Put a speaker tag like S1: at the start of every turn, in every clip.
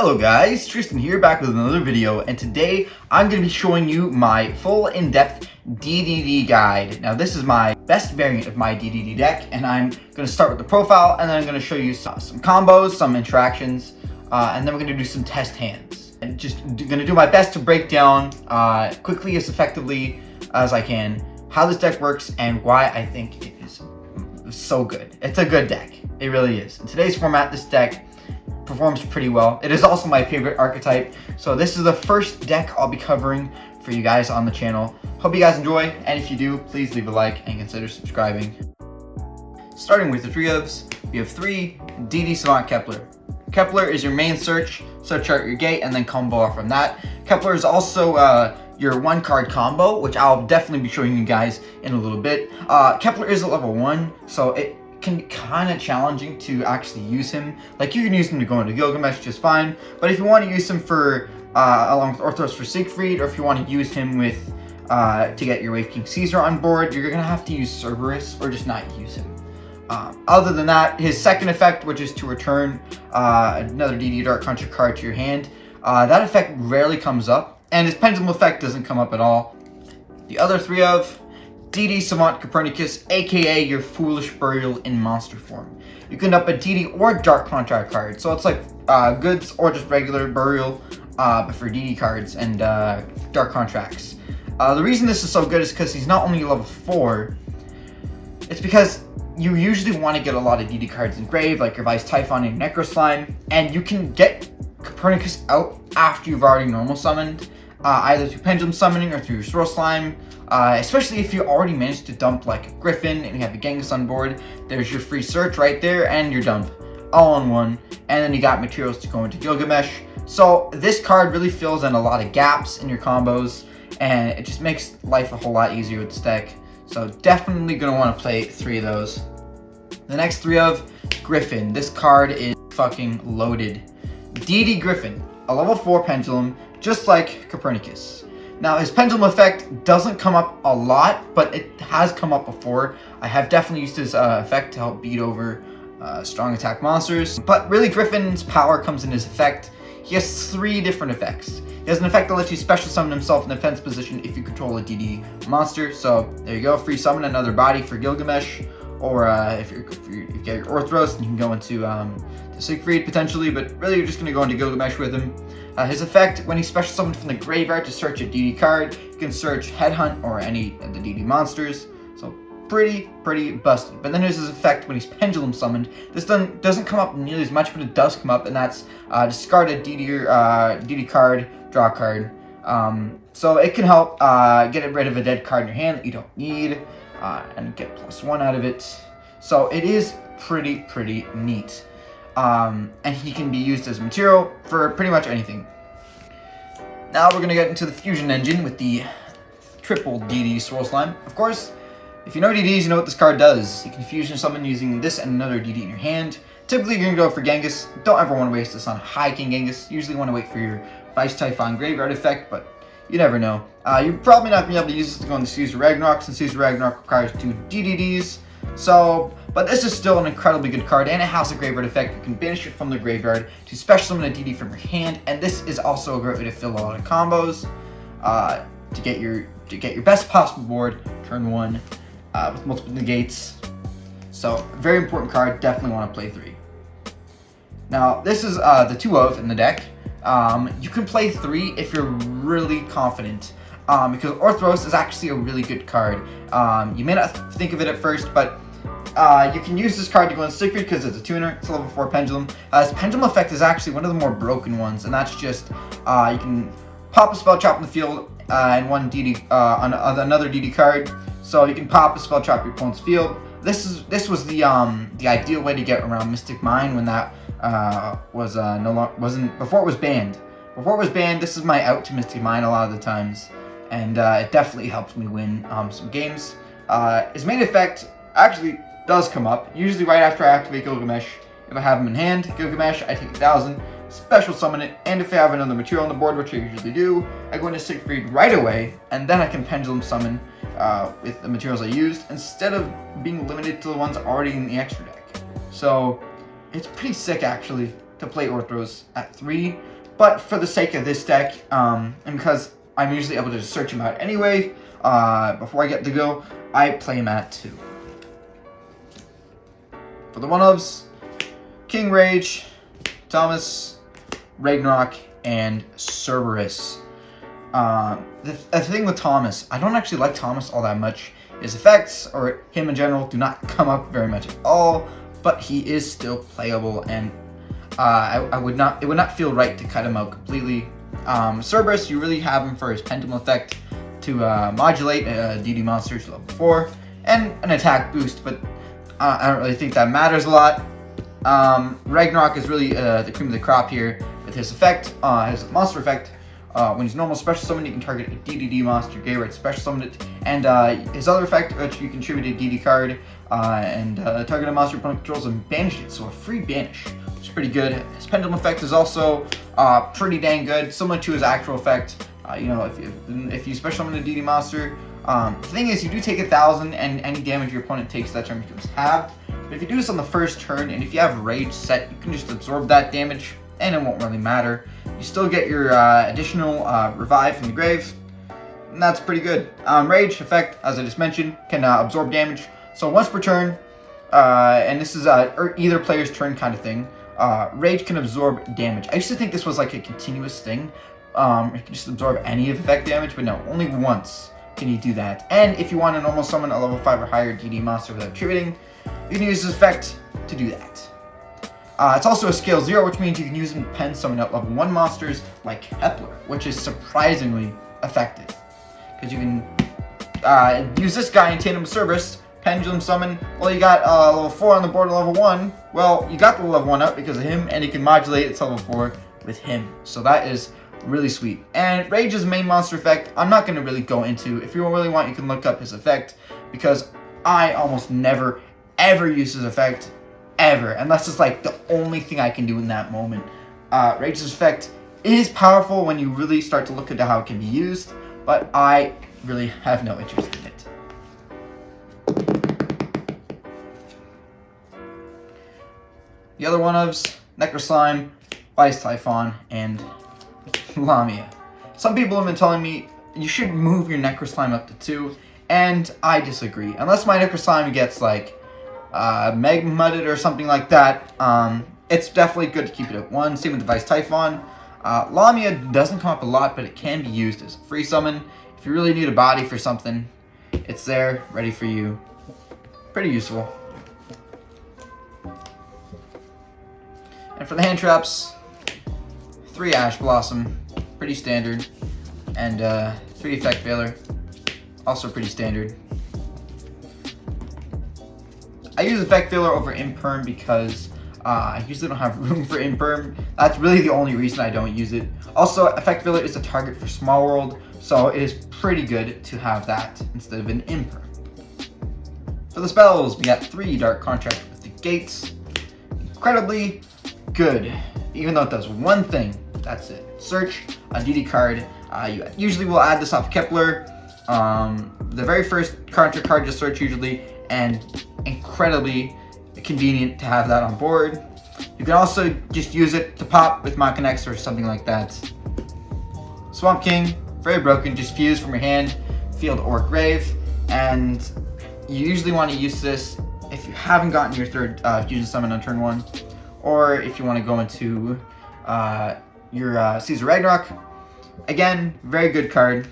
S1: Hello guys, Tristan here, back with another video, and today I'm going to be showing you my full in-depth DDD guide. Now this is my best variant of my DDD deck, and I'm going to start with the profile, and then I'm going to show you some combos, some interactions, and then we're going to do some test hands. And just going to do my best to break down quickly, as effectively as I can, how this deck works and why I think it is so good. It's a good deck. It really is. In today's format, this deck performs pretty well. It is also my favorite archetype, so this is the first deck I'll be covering for you guys on the channel. Hope you guys enjoy, and if you do, please leave a like and consider subscribing. Starting with the trios, we have 3 DD Savant Kepler. Kepler is your main search out your gate, and then combo off from that. Kepler is also your 1-card combo, which I'll definitely be showing you guys in a little bit. Kepler is a level 1, so it can be kind of challenging to actually use him. Like, you can use him to go into Gilgamesh just fine, but if you want to use him for along with Orthros for Siegfried, or if you want to use him with to get your Wave King Caesar on board, you're gonna have to use Cerberus or just not use him. Other than that, his second effect, which is to return another DD Dark Hunter card to your hand, that effect rarely comes up, and his Pendulum effect doesn't come up at all. The other 3 of DD Savant Copernicus, aka your Foolish Burial in monster form. You can up a DD or Dark Contract card, so it's like goods or just regular burial, but for DD cards and Dark Contracts. The reason this is so good is because he's not only level 4, it's because you usually want to get a lot of DD cards in grave, like your Vice Typhon and Necro Slime, and you can get Copernicus out after you've already normal summoned, either through Pendulum Summoning or through Swirl Slime. Especially if you already managed to dump like a Griffin and you have a Genghis on board, there's your free search right there and your dump all in one, and then you got materials to go into Gilgamesh. So this card really fills in a lot of gaps in your combos, and it just makes life a whole lot easier with this deck. So definitely gonna want to play 3 of those. The next 3 of Griffin. This card is fucking loaded. DD Griffin, a level 4 Pendulum, just like Copernicus. Now, his Pendulum effect doesn't come up a lot, but it has come up before. I have definitely used his effect to help beat over strong attack monsters. But really, Griffin's power comes in his effect. He has 3 different effects. He has an effect that lets you special summon himself in defense position if you control a DD monster. So there you go, free summon another body for Gilgamesh. Or if you get your Orthros, you can go into the Siegfried potentially, but really you're just going to go into Gilgamesh with him. His effect, when he's special summoned from the graveyard to search a DD card, you can search Headhunt or any of the DD monsters. So pretty busted. But then there's his effect when he's Pendulum summoned. This doesn't come up nearly as much, but it does come up, and that's discard a DD card, draw a card. So it can help get rid of a dead card in your hand that you don't need, and get +1 out of it. So it is pretty neat. And he can be used as material for pretty much anything. Now we're going to get into the fusion engine with the triple DD Swirl Slime. Of course, if you know DDs, you know what this card does. You can fusion summon using this and another DD in your hand. Typically, you're going to go for Genghis. Don't ever want to waste this on High King Genghis. Usually want to wait for your Vice Typhon Graveyard effect, but you never know. You're probably not going to be able to use this to go into Caesar Ragnarok, since Caesar Ragnarok requires 2 DDDs. But this is still an incredibly good card, and it has a graveyard effect. You can banish it from the graveyard to special summon a DD from your hand, and this is also a great way to fill a lot of combos to get your best possible board turn 1 with multiple negates. So very important card. Definitely want to play 3. Now this is the 2 of in the deck. You can play 3 if you're really confident, because Orthros is actually a really good card. You may not think of it at first, but you can use this card to go in Siegfried because it's a tuner. It's a level 4 Pendulum. His Pendulum effect is actually one of the more broken ones, and that's just you can pop a spell trap in the field and one DD on another DD card. So you can pop a spell trap your opponent's field. This was the ideal way to get around Mystic Mine when that wasn't before it was banned. Before it was banned, this is my out to Mystic Mine a lot of the times, and it definitely helps me win some games. His main effect actually does come up, usually right after I activate Gilgamesh. If I have him in hand, Gilgamesh, I take 1,000, special summon it, and if I have another material on the board, which I usually do, I go into Siegfried right away, and then I can Pendulum summon with the materials I used, instead of being limited to the ones already in the extra deck. So it's pretty sick actually to play Orthros at 3 But for the sake of this deck, and because I'm usually able to just search him out anyway, before I get to go, I play him at 2. For the one-ofs, King Rage, Thomas, Ragnarok, and Cerberus. The thing with Thomas, I don't actually like Thomas all that much. His effects, or him in general, do not come up very much at all, but he is still playable, and it would not feel right to cut him out completely. Cerberus, you really have him for his pendulum effect to modulate DD monsters to level 4, and an attack boost, but I don't really think that matters a lot. Ragnarok is really the cream of the crop here with his effect, his monster effect. When he's normal special summon, you can target a DDD monster, Gayrite special summon it, and his other effect, which you contribute a DD card, and target a monster opponent controls and banish it, so a free banish, which is pretty good. His pendulum effect is also pretty dang good, similar to his actual effect. You know, if you special summon a DD monster, the thing is, you do take 1,000, and any damage your opponent takes that turn becomes halved. But if you do this on the first turn, and if you have Rage set, you can just absorb that damage, and it won't really matter. You still get your additional revive from the grave, and that's pretty good. Rage effect, as I just mentioned, can absorb damage. So once per turn, and this is either player's turn kind of thing, Rage can absorb damage. I used to think this was like a continuous thing. It can just absorb any effect damage, but no, only once can you do that. And if you want to normal summon a level 5 or higher DD monster without attributing, you can use this effect to do that. It's also a scale 0, which means you can use them to pen summon out level 1 monsters like Kepler, which is surprisingly effective. Because you can use this guy in tandem with Cerberus, pendulum summon. Well, you got level 4 on the board, level 1. Well, you got the level 1 up because of him, and you can modulate its level 4 with him. So that is really sweet. And Rage's main monster effect, I'm not going to really go into. If you really want, you can look up his effect, because I almost never, ever use his effect. Ever, unless it's like the only thing I can do in that moment. Rage's effect is powerful when you really start to look into how it can be used, but I really have no interest in it. The other one-ofs, Necroslime, Vice Typhon, and Lamia. Some people have been telling me you should move your Necroslime up to 2, and I disagree. Unless my Necroslime gets like Meg Mudded or something like that, it's definitely good to keep it at 1. Same with the Vice Typhon. Lamia doesn't come up a lot, but it can be used as a free summon. If you really need a body for something, it's there, ready for you. Pretty useful. And for the hand traps, 3 Ash Blossom, pretty standard, and 3 Effect Veiler, also pretty standard. I use Effect Veiler over Imperm because I usually don't have room for Imperm. That's really the only reason I don't use it. Also, Effect Veiler is a target for Small World, so it is pretty good to have that instead of an Imperm. For the spells, we got 3 Dark Contract with the Gates. Incredibly good, even though it does one thing. That's it. Search a DD card. You usually will add this off Kepler. The very first contract card just search usually, and incredibly convenient to have that on board. You can also just use it to pop with Machinex or something like that. Swamp King, very broken, just fuse from your hand, field or grave, and you usually want to use this if you haven't gotten your 3rd fusion summon on turn 1, or if you want to go into your Caesar Ragnarok. Again, very good card.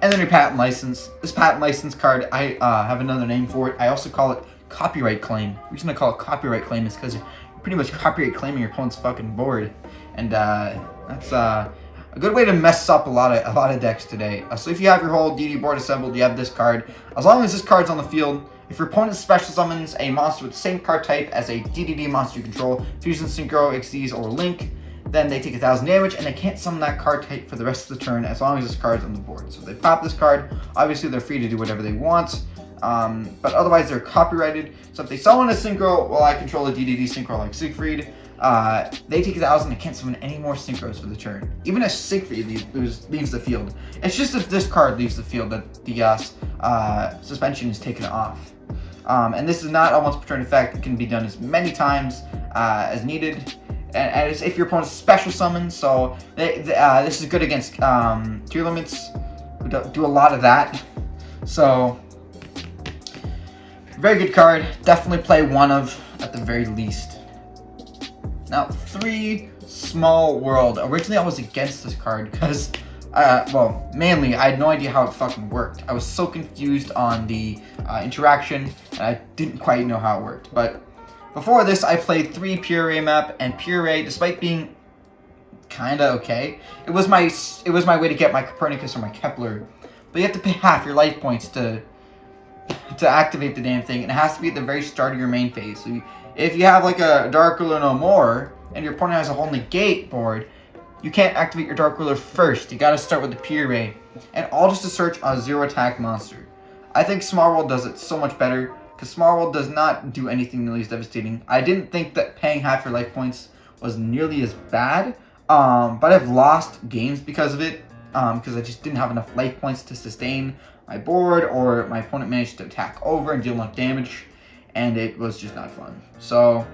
S1: And then your patent license. This patent license card, I have another name for it. I also call it copyright claim. The reason I call it copyright claim is because you're pretty much copyright claiming your opponent's fucking board, and that's a good way to mess up a lot of decks today. So if you have your whole DD board assembled, you have this card. As long as this card's on the field, if your opponent special summons a monster with the same card type as a DDD monster you control, Fusion, Synchro, Xyz, or Link, then they take 1,000 damage, and they can't summon that card type for the rest of the turn as long as this card's on the board. So if they pop this card, obviously they're free to do whatever they want, but otherwise they're copyrighted. So if they summon a Synchro while I control a DDD Synchro like Siegfried, they take 1,000 and can't summon any more Synchros for the turn. Even if Siegfried leaves the field. It's just if this card leaves the field that the suspension is taken off. And this is not a once per turn effect. It can be done as many times as needed. and it's if your opponent's special summon, so this is good against tier limits. We do a lot of that, so very good card. Definitely play one of at the very least. Now 3 Small World. Originally I was against this card because well, mainly I had no idea how it fucking worked. I was so confused on the interaction, and I didn't quite know how it worked. But before this, I played 3 Puree map, and Puree, despite being kinda okay, it was my way to get my Copernicus or my Kepler. But you have to pay half your life points to activate the damn thing, and it has to be at the very start of your main phase. So if you have like a Dark Ruler no more, and your opponent has a whole negate board, you can't activate your Dark Ruler first. You gotta start with the Puree, and all just to search a 0 attack monster. I think Small World does it so much better, because Small World does not do anything nearly as devastating. I didn't think that paying half your life points was nearly as bad, but I've lost games because of it, because I just didn't have enough life points to sustain my board, or my opponent managed to attack over and deal enough damage, and it was just not fun. So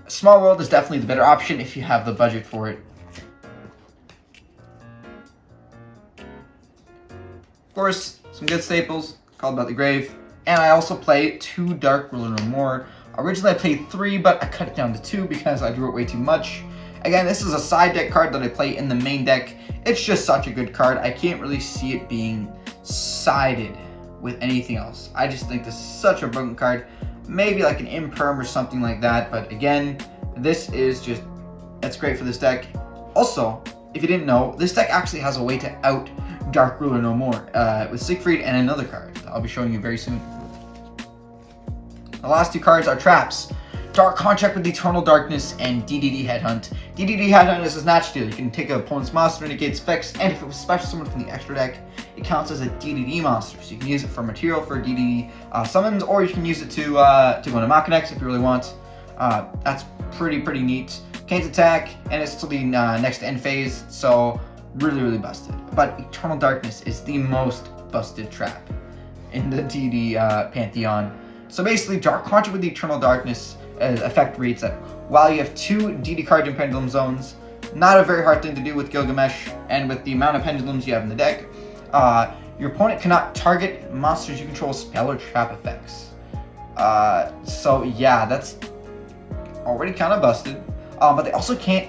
S1: Small World is definitely the better option if you have the budget for it. Of course, some good staples, Called About the Grave, and I also play 2 Dark Ruler no more. Originally I played 3, but I cut it down to 2 because I drew it way too much. Again, this is a side deck card that I play in the main deck. It's just such a good card. I can't really see it being sided with anything else. I just think this is such a broken card. Maybe like an Imperm or something like that, but again, this is just, that's great for this deck. Also, if you didn't know, this deck actually has a way to out Dark Ruler no more with Siegfried and another card that I'll be showing you very soon. The last 2 cards are traps. Dark Contract with Eternal Darkness and DDD Headhunt. DDD Headhunt is a snatch deal. You can take an opponent's monster and negate its effects, and if it was special summoned from the extra deck, it counts as a DDD monster. So you can use it for material for DDD summons, or you can use it to go into Machinex if you really want. That's pretty neat. Can't attack, and it's still the next end phase, so really busted. But Eternal Darkness is the most busted trap in the DD Pantheon. So basically, Dark Contract with the Eternal Darkness effect reads that while you have 2 DD cards in Pendulum Zones, not a very hard thing to do with Gilgamesh, and with the amount of pendulums you have in the deck, your opponent cannot target monsters you control spell or trap effects. So yeah, that's already kind of busted. But they also can't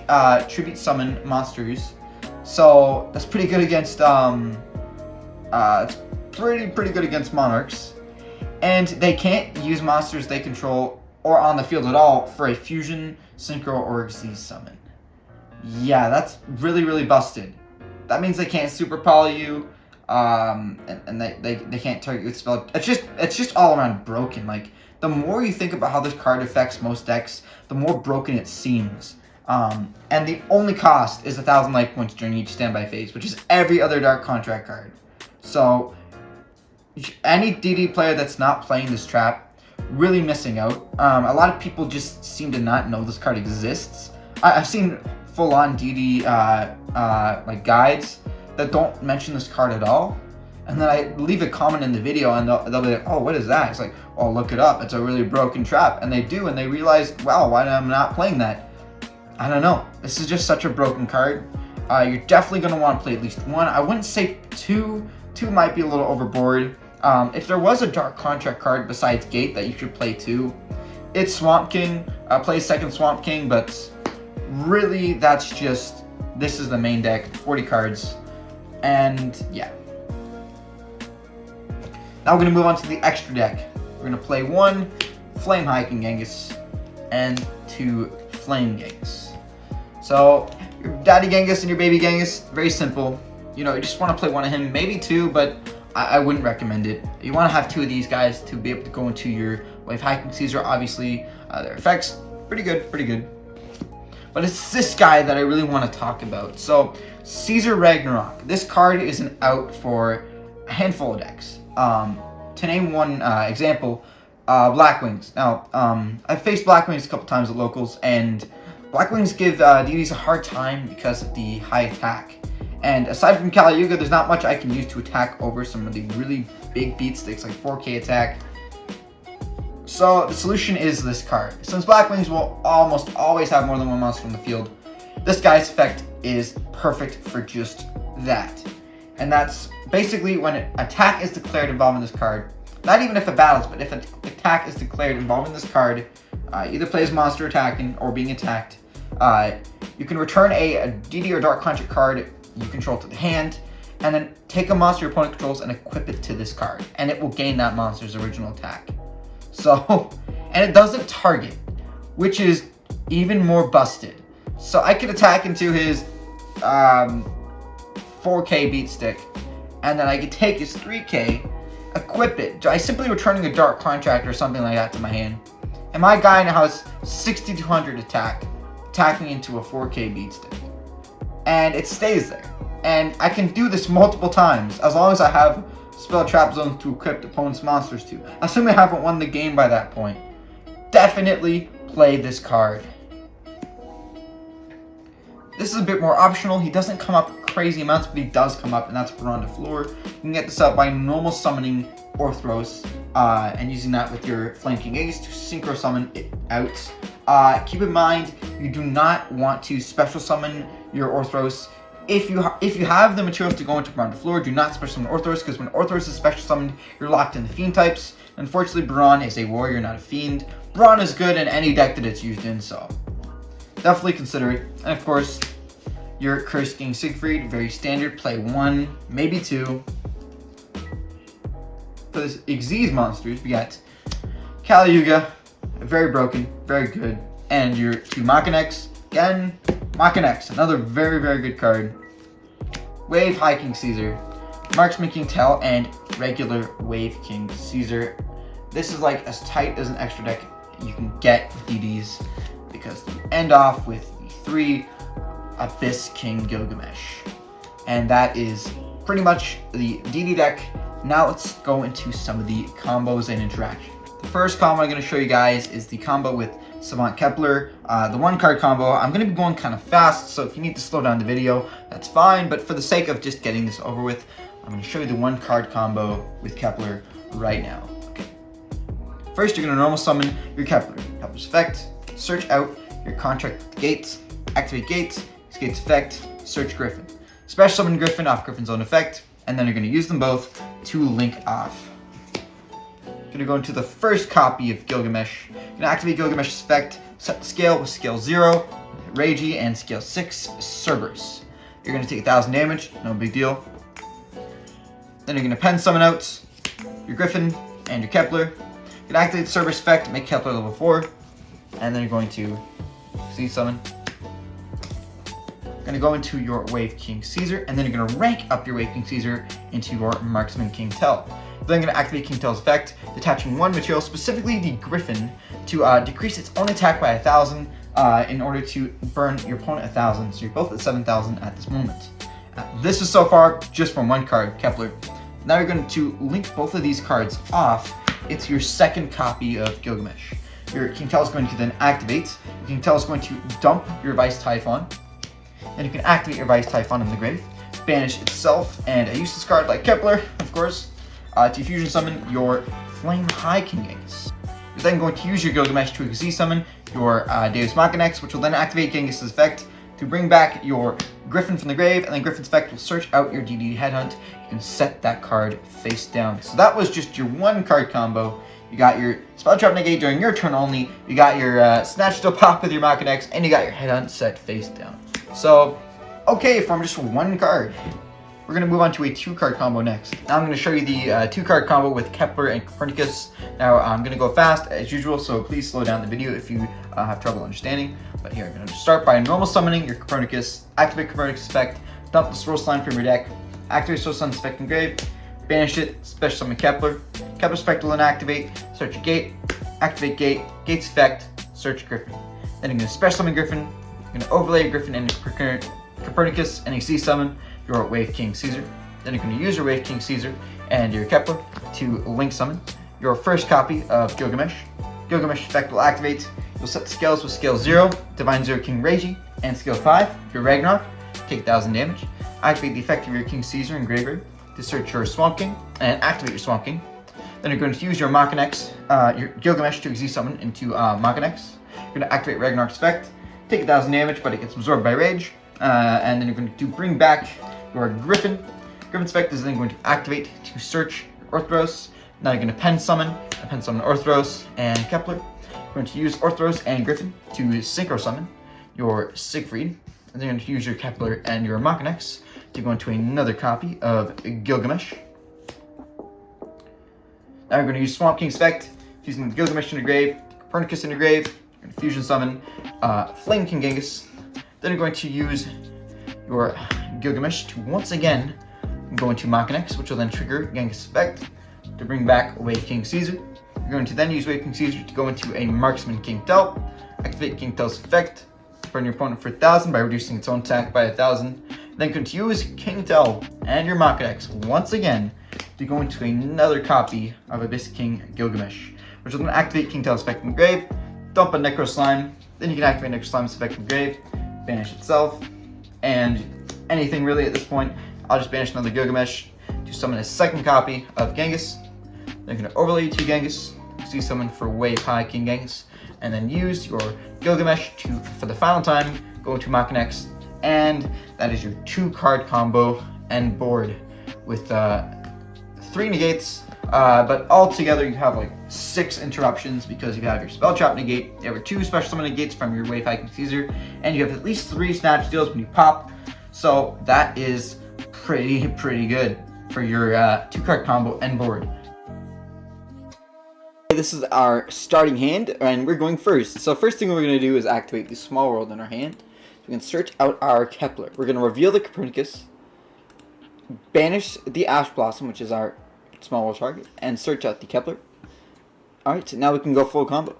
S1: tribute summon monsters, so that's pretty good against it's pretty good against Monarchs. And they can't use monsters they control or on the field at all for a Fusion, Synchro, or Xyz summon. Yeah, that's really busted. That means they can't Super Poly you, and they can't target you with spell. It's just all around broken. Like, the more you think about how this card affects most decks, the more broken it seems. And the only cost is 1,000 life points during each standby phase, which is every other Dark Contract card. So any DD player that's not playing this trap, really missing out. A lot of people just seem to not know this card exists. I've seen full-on DD like guides that don't mention this card at all, and then I leave a comment in the video, and they'll be like, "Oh, what is that?" It's like, "Oh, look it up. It's a really broken trap." And they do, and they realize, "Wow, why am I not playing that?" I don't know. This is just such a broken card. You're definitely going to want to play at least 1. I wouldn't say 2. 2 might be a little overboard. If there was a Dark Contract card besides Gate that you should play too, it's Swamp King. Play 2nd Swamp King, but really this is the main deck, 40 cards, and yeah. Now we're going to move on to the extra deck. We're going to play 1 Flame Hiking Genghis and 2 Flame Genghis. So your Daddy Genghis and your Baby Genghis, very simple. You know, you just want to play 1 of him, maybe 2, but I wouldn't recommend it. You want to have 2 of these guys to be able to go into your Wave Hiking Caesar. Obviously, their effects, pretty good. But it's this guy that I really want to talk about. So, Caesar Ragnarok. This card is an out for a handful of decks. To name one example, Blackwings. Now, I've faced Blackwings a couple times at locals, and Blackwings give DDs a hard time because of the high attack. And aside from Kali Yuga, there's not much I can use to attack over some of the really big beat sticks, like 4K attack. So the solution is this card. Since Black Wings will almost always have more than one monster on the field, this guy's effect is perfect for just that. And that's basically when an attack is declared involving this card. Not even if it battles, but if an attack is declared involving this card, either plays monster attacking or being attacked, you can return a DD or Dark Conjure card you control to the hand, and then take a monster your opponent controls and equip it to this card, and it will gain that monster's original attack. So, and it doesn't target, which is even more busted. So I could attack into his 4K beat stick, and then I could take his 3K, equip it by simply returning a Dark Contract or something like that to my hand. And my guy now has 6200 attack, attacking into a 4K beat stick. And it stays there. And I can do this multiple times, as long as I have spell trap zones to equip opponent's monsters to. Assuming I haven't won the game by that point. Definitely play this card. This is a bit more optional. He doesn't come up crazy amounts, but he does come up, and that's Baron de Fleur. You can get this out by normal summoning Orthros, and using that with your flanking ace to synchro summon it out. Keep in mind, you do not want to special summon your Orthros. If you have the materials to go into Baron de Fleur, do not special summon Orthros, because when Orthros is special summoned, you're locked in the Fiend types. Unfortunately, Baron is a warrior, not a Fiend. Baron is good in any deck that it's used in, so definitely consider it. And of course, your Cursed King Siegfried, very standard. Play 1, maybe 2. For this Xyz monsters, we got Yugioh, very broken, very good. And your 2 Machinex, again, Machinex, another very, very good card. Wave High King Caesar, Marksman King Tell, and regular Wave King Caesar. This is like as tight as an extra deck you can get DDs, because you end off with the 3 Abyss King Gilgamesh. And that is pretty much the DD deck. Now let's go into some of the combos and interaction. The first combo I'm going to show you guys is the combo with Savant Kepler, the 1-card combo. I'm going to be going kind of fast, so if you need to slow down the video, that's fine. But for the sake of just getting this over with, I'm going to show you the 1-card combo with Kepler right now. Okay. First, you're going to normal summon your Kepler. Kepler's effect, search out your contract gates, activate gates, gates effect, search Griffin. Special summon Griffin off Griffin's own effect, and then you're going to use them both to link off. Going to go into the first copy of Gilgamesh. Going to activate Gilgamesh's effect, set the scale with scale 0, Ragey, and scale 6, Cerberus. You're going to take 1000 damage, no big deal. Then you're going to pen summon out your Griffin and your Kepler. You're going to activate the Cerberus effect, make Kepler level 4, and then you're going to see summon. Going to go into your Wave King Caesar, and then you're going to rank up your Wave King Caesar into your Marksman King Tell. Then I'm going to activate King Tell's effect, detaching 1 material, specifically the Griffin, to decrease its own attack by 1000 in order to burn your opponent 1000. So you're both at 7000 at this moment. This is so far just from 1 card, Kepler. Now you're going to link both of these cards off. It's your second copy of Gilgamesh. Your King Tell is going to then activate. Your King Tell is going to dump your Vice Typhon. And you can activate your Vice Typhon in the grave, banish itself, and a useless card like Kepler, of course, to fusion summon your Flame High King Genghis. You're then going to use your Gilgamesh to Xyz summon your Deus Machinex, which will then activate Genghis' effect to bring back your Griffin from the grave, and then Griffin's effect will search out your DD Headhunt. You can set that card face down. So that was just your 1-card combo. You got your Spell Trap Negate during your turn only, you got your Snatch Still Pop with your Machinex, and you got your Headhunt set face down. So, okay, from just 1 card, we're going to move on to a 2-card combo next. Now I'm going to show you the 2-card combo with Kepler and Copernicus. Now I'm going to go fast as usual, so please slow down the video if you have trouble understanding. But here, I'm going to start by normal summoning your Copernicus, activate Copernicus effect, dump the Source Line from your deck, activate Source Line's effect in grave, banish it, special summon Kepler. Kepler's effect will then activate, search your gate, activate gate, gate's effect, search Griffin. Then you're going to special summon Griffin. You're going to overlay Griffin into Copernicus and Xyz summon your Wave King Caesar. Then you're going to use your Wave King Caesar and your Kepler to link summon your first copy of Gilgamesh. Gilgamesh effect will activate. You'll set the scales with scale 0, Divine Zero King Reiji, and scale 5, your Ragnarok. Take 1000 damage. Activate the effect of your King Caesar in graveyard to search your Swamp King and activate your Swamp King. Then you're going to use your Machinex, your Gilgamesh to Exi summon into Machinex. You're going to activate Ragnarok's effect, take 1000 damage, but it gets absorbed by Rage. And then you're going to bring back your Griffin. Griffin's effect is then going to activate to search Orthros. Now you're going to pen summon Orthros and Kepler. You're going to use Orthros and Griffin to synchro summon your Siegfried. And then you're going to use your Kepler and your Machinex to go into another copy of Gilgamesh. Now we're going to use Swamp King's effect, using the Gilgamesh in your grave, Copernicus in your grave. You're going to fusion summon Flame King Genghis. Then you're going to use your Gilgamesh to once again go into Machinex, which will then trigger Genghis' effect to bring back Wave King Caesar. You're going to then use Wave King Caesar to go into a Marksman King Tel, activate King Tel's effect, burn your opponent for 1000 by reducing its own attack by 1000. Then going to use King Tel and your Machinex once again to go into another copy of Abyss King Gilgamesh, which will then activate King Tel's effect in the grave, dump a Necro Slime, then you can activate Necro Slime's effect in the grave, banish itself, and anything really at this point. I'll just banish another Gilgamesh to summon a second copy of Genghis. Then you're going to overlay 2 Genghis, see summon for Wave High King Genghis, and then use your Gilgamesh to, for the final time, go into Machinex, and that is your 2-card combo end board with 3 negates, but altogether you have like 6 interruptions because you have your Spell Trap negate, you have your 2 special summon negates from your Wave High King Caesar, and you have at least 3 snatch deals when you pop. So that is pretty good for your 2-card combo end board. This is our starting hand, and we're going first. So first thing we're going to do is activate the Small World in our hand. So we can search out our Kepler. We're going to reveal the Copernicus, banish the Ash Blossom, which is our Small World target, and search out the Kepler. Alright, so now we can go full combo.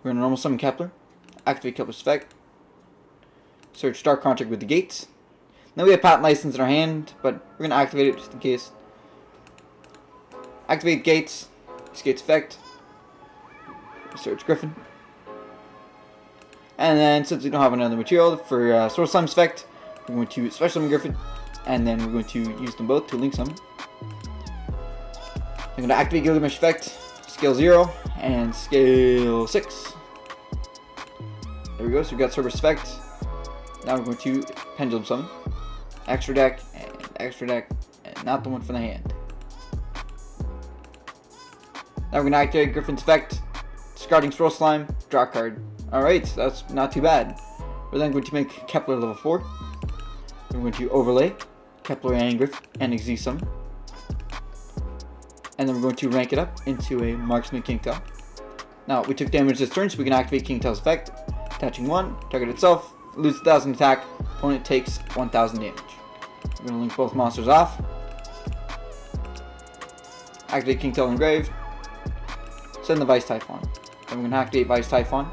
S1: We're going to normal summon Kepler, activate Kepler's effect, search Dark Contract with the gates. Now we have Patent License in our hand, but we're going to activate it just in case. Activate gates, gates effect, search Griffin. And then since we don't have another material for Source Slime's effect, we're going to special summon Griffin, and then we're going to use them both to link summon. I'm going to activate Gilgamesh effect, scale 0 and scale 6. There we go, so we got Cerberus effect. Now we're going to pendulum summon. Extra deck, and not the one from the hand. Now we're going to activate Griffin's effect, discarding Swirl Slime, draw a card. Alright, so that's not too bad. We're then going to make Kepler level 4. We're going to overlay Kepler and Griffin and Exi summon. And then we're going to rank it up into a Marksman King Tel. Now, we took damage this turn, so we can activate King Tel's effect. Attaching 1, target itself, lose 1000 attack, opponent takes 1000 damage. We're going to link both monsters off. Activate King Tel Engrave. Send the Vice Typhon. Then we're going to activate Vice Typhon,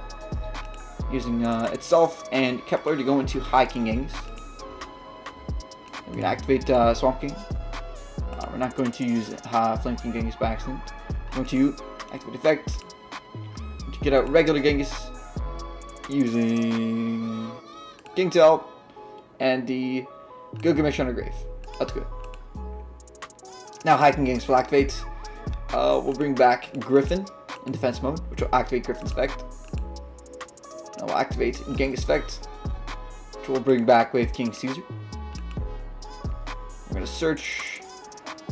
S1: using itself and Kepler to go into High King Genghis. We're going to activate Swamp King. We're not going to use Flame King Genghis by accident. We're going to activate effect. To get out regular Genghis using King Tel and the Gilgamesh on grave. That's good. Now High King Genghis will activate. We'll bring back Griffin in defense mode, which will activate Griffin's effect. Now we'll activate Genghis effect, which will bring back Wave King Caesar. We're going to search.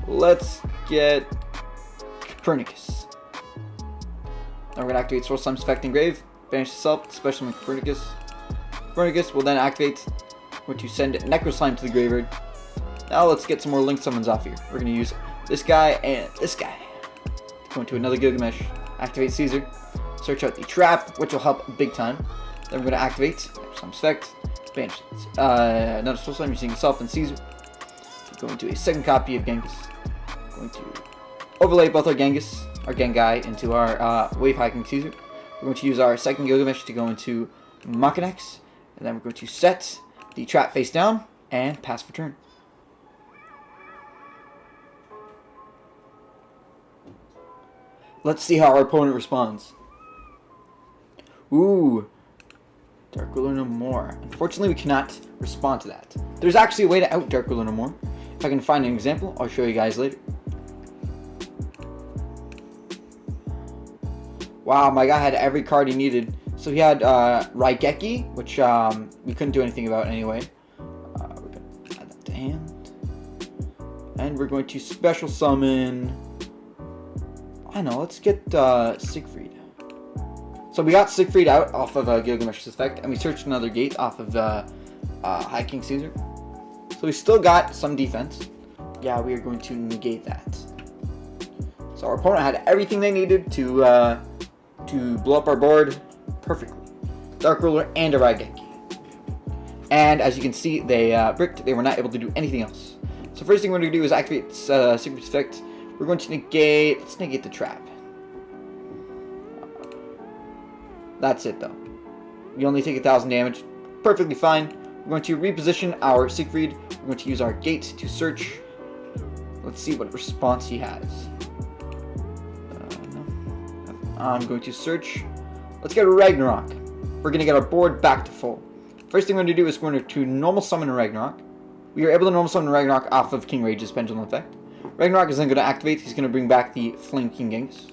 S1: Let's get Copernicus. Now we're going to activate Source Slime's effect Engrave, banish itself, special summon Copernicus. Copernicus will then activate. We're going to send Necro Slime to the graveyard. Now let's get some more link summons off here. We're going to use this guy and this guy. Go into another Gilgamesh, activate Caesar, search out the trap, which will help big time. Then we're going to activate Necro Slime's effect, banish another Soul Slime using itself and Caesar. Go into a second copy of Genghis. Going to overlay both our Genghis, our Gengai, into our Wave High King Caesar. We're going to use our second Gilgamesh to go into Machinex, and then we're going to set the trap face down and pass for turn. Let's see how our opponent responds. Ooh, Dark Ruler no more. Unfortunately, we cannot respond to that. There's actually a way to out Dark Ruler no more. If I can find an example, I'll show you guys later. Wow, my guy had every card he needed. So he had Raigeki, which we couldn't do anything about anyway. We're going to add that to hand. And we're going to special summon... I know, let's get Siegfried. So we got Siegfried out off of Gilgamesh's effect, and we searched another gate off of High King Caesar. So we still got some defense. Yeah, we are going to negate that. So our opponent had everything they needed to blow up our board perfectly. Dark Ruler and a Raigeki. And as you can see, they bricked. They were not able to do anything else. So first thing we're going to do is activate Siegfried's effect. We're going to negate... Let's negate the trap. That's it, though. We only take 1,000 damage. Perfectly fine. We're going to reposition our Siegfried. We're going to use our gate to search. Let's see what response he has. I'm going to search. Let's get a Ragnarok. We're going to get our board back to full. First thing we're going to do is we're going to normal summon a Ragnarok. We are able to normal summon Ragnarok off of King Rage's pendulum effect. Ragnarok is then going to activate. He's going to bring back the Flame King Genghis.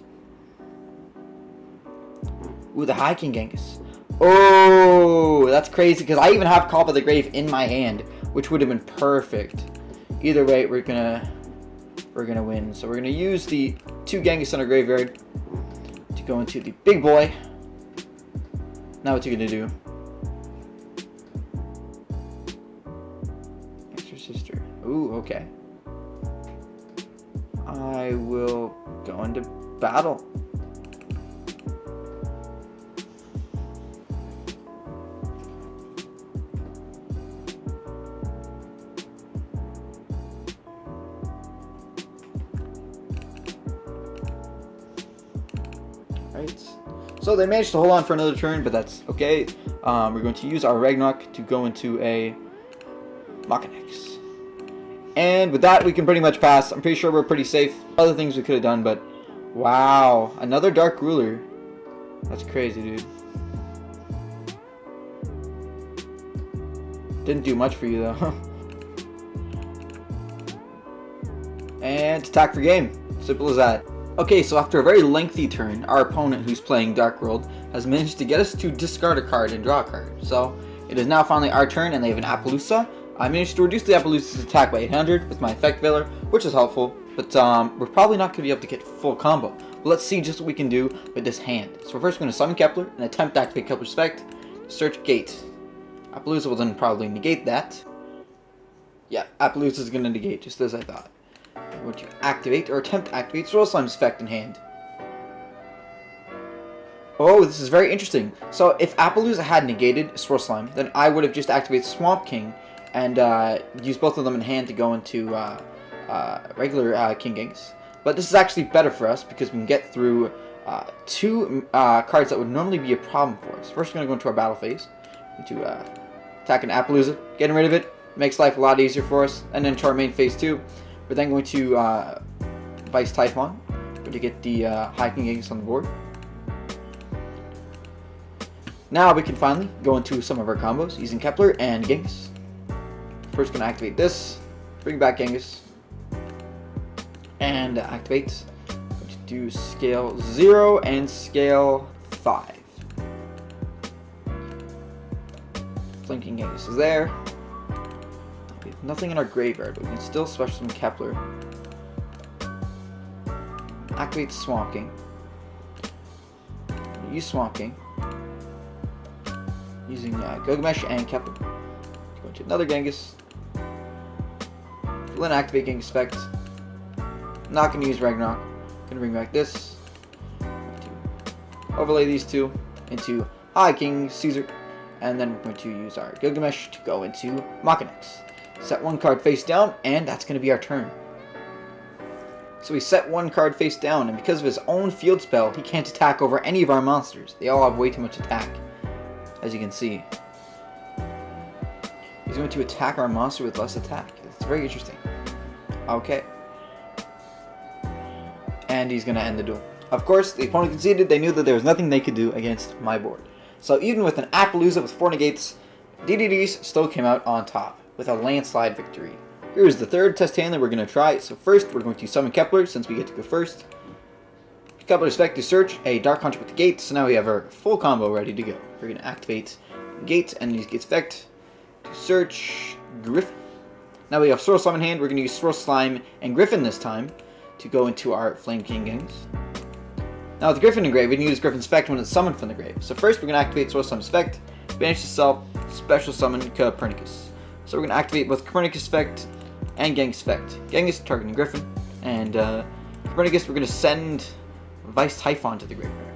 S1: Ooh, the High King Genghis. Oh, that's crazy because I even have Call by the Grave in my hand, which would have been perfect. Either way, we're gonna win. So we're gonna use the 2 Genghis in our graveyard to go into the big boy. Now what's he gonna do? Extra sister. Ooh, okay. I will go into battle. Right. So they managed to hold on for another turn, but that's okay. We're going to use our Ragnarok to go into a Machinex. And with that, we can pretty much pass. I'm pretty sure we're pretty safe. Other things we could have done, but wow, another Dark Ruler. That's crazy, dude. Didn't do much for you, though. And attack for game. Simple as that. Okay, so after a very lengthy turn, our opponent, who's playing Dark World, has managed to get us to discard a card and draw a card. So it is now finally our turn, and they have an Appaloosa. I managed to reduce the Appaloosa's attack by 800 with my Effect Veiler, which is helpful, but we're probably not going to be able to get full combo. But let's see just what we can do with this hand. So we're first going to summon Kepler and attempt to activate Kepler's effect. Search Gate. Appaloosa will then probably negate that. Yeah, Appaloosa is going to negate, just as I thought. I'm going to activate, or attempt to activate, Swirl Slime's effect in hand. Oh, this is very interesting. So if Appaloosa had negated Swirl Slime, then I would have just activated Swamp King and used both of them in hand to go into regular King Genghis. But this is actually better for us because we can get through 2 cards that would normally be a problem for us. First, we're going to go into our battle phase. Into attack an Appaloosa. Getting rid of it makes life a lot easier for us. And then into our main phase 2. We're then going to Vice Typhon to get the High King Genghis on the board. Now we can finally go into some of our combos using Kepler and Genghis. First going to activate this, bring back Genghis, and activate. Going to do scale 0 and scale 5. Flanking Genghis is there. We have nothing in our graveyard, but we can still special summon Kepler. Activate Swamp King. Use Swamp King. Using Gilgamesh and Kepler. Go into another Genghis. Then activate Genghis effect. Not going to use Ragnarok. Going to bring back this. Overlay these 2 into High King Caesar. And then we're going to use our Gilgamesh to go into Machinex. Set 1 card face down, and that's going to be our turn. So we set 1 card face down, and because of his own field spell, he can't attack over any of our monsters. They all have way too much attack, as you can see. He's going to attack our monster with less attack. It's very interesting. Okay. And he's going to end the duel. Of course, the opponent conceded. They knew that there was nothing they could do against my board. So even with an Appaloosa with 4 negates, DDDs still came out on top with a landslide victory. Here's the third Testhands that we're going to try. So first, we're going to summon Kepler since we get to go first. Coupler's effect to search a Dark Hunter with the gate. So now we have our full combo ready to go. We're going to activate gate and use gate's effect to search Griffin. Now we have Swirl Slime in hand. We're going to use Swirl Slime and Griffin this time to go into our Flame King gangs. Now with Griffin in grave, we can use Griffin's effect when it's summoned from the grave. So first we're going to activate Swirl Slime's effect, banish itself, special summon Copernicus. So we're going to activate both Copernicus effect and Genghis effect. Genghis targeting Griffin, and Copernicus we're going to send Vice Typhon to the graveyard.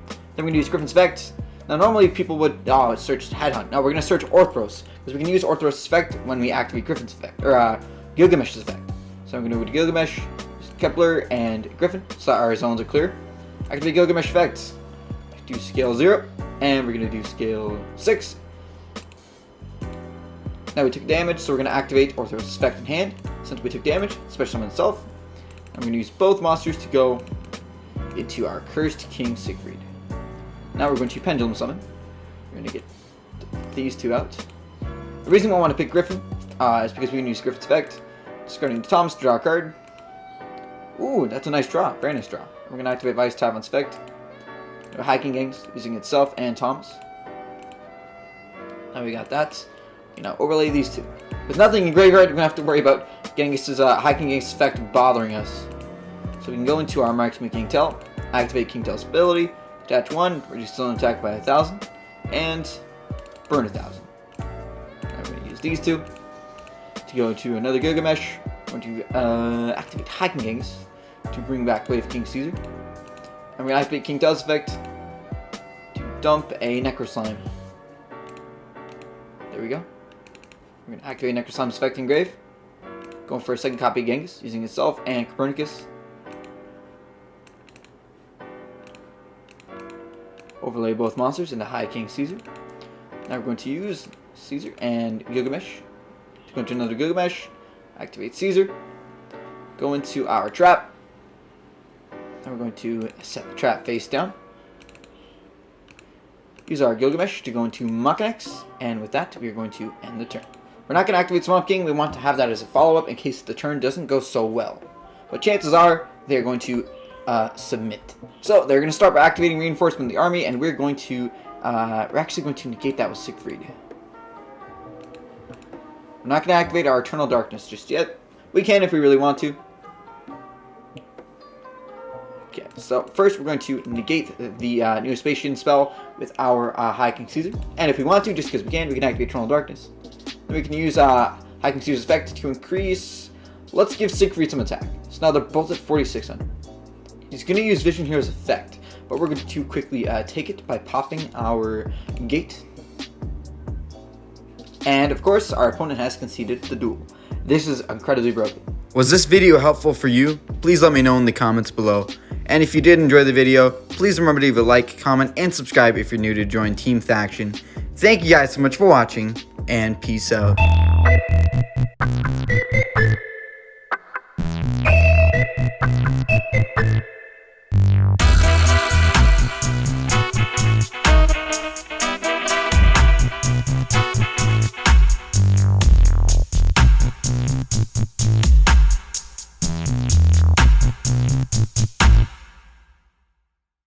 S1: Then we're going to use Griffin's effect. Now normally people would search Headhunt. Now we're going to search Orthros, because we can use Orthros' effect when we activate Griffin's effect, or Gilgamesh's effect. So I'm going to go to Gilgamesh, Kepler, and Griffin, so that our zones are clear. Activate Gilgamesh effects. Do scale 0, and we're going to do scale 6. Now we took damage, so we're going to activate Orthros' effect in hand. Since we took damage, special summon itself. I'm going to use both monsters to go into our Cursed King Siegfried. Now we're going to Pendulum Summon. We're going to get these two out. The reason why I want to pick Griffin is because we can use Griffin's effect. Discarding the Thomas to draw a card. Ooh, that's a nice draw. Very nice draw. We're going to activate Vice Typhon's effect. Hiking Gangs using itself and Thomas. Now we got that. Now overlay these two. With nothing in graveyard, we're going to have to worry about Genghis's Hiking Gangs effect bothering us. So we can go into our Marksman King Tell, activate King Tell's ability, attach 1, reduce stun attack by 1,000, and burn 1,000. Now we're going to use these two to go to another Gilgamesh. We're going to activate Hiking Gangs to bring back Wave King Caesar. And we're going to activate King Tell's effect to dump a Necro Slime. There we go. We're going to activate Necro Slime's effect in grave. Going for a second copy of Genghis, using itself and Copernicus. Overlay both monsters into High King Caesar. Now we're going to use Caesar and Gilgamesh. Go into another Gilgamesh. Activate Caesar. Go into our trap. And we're going to set the trap face down. Use our Gilgamesh to go into Machinax, and with that, we are going to end the turn. We're not going to activate Swamp King. We want to have that as a follow-up in case the turn doesn't go so well. But chances are they're going to submit. So they're going to start by activating Reinforcement of the Army, and we're actually going to negate that with Siegfried. We're not going to activate our Eternal Darkness just yet. We can if we really want to. Okay, so first we're going to negate the New Vespasian spell with our High King Caesar. And if we want to, just because we can activate Eternal Darkness. Then we can use High King Caesar's effect to increase... Let's give Siegfried some attack. So now they're both at 4,600. He's going to use Vision Hero's effect, but we're going to quickly take it by popping our gate. And of course, our opponent has conceded the duel. This is incredibly broken.
S2: Was this video helpful for you? Please let me know in the comments below. And if you did enjoy the video, please remember to leave a like, comment, and subscribe if you're new to join Team Thaction. Thank you guys so much for watching, and peace out.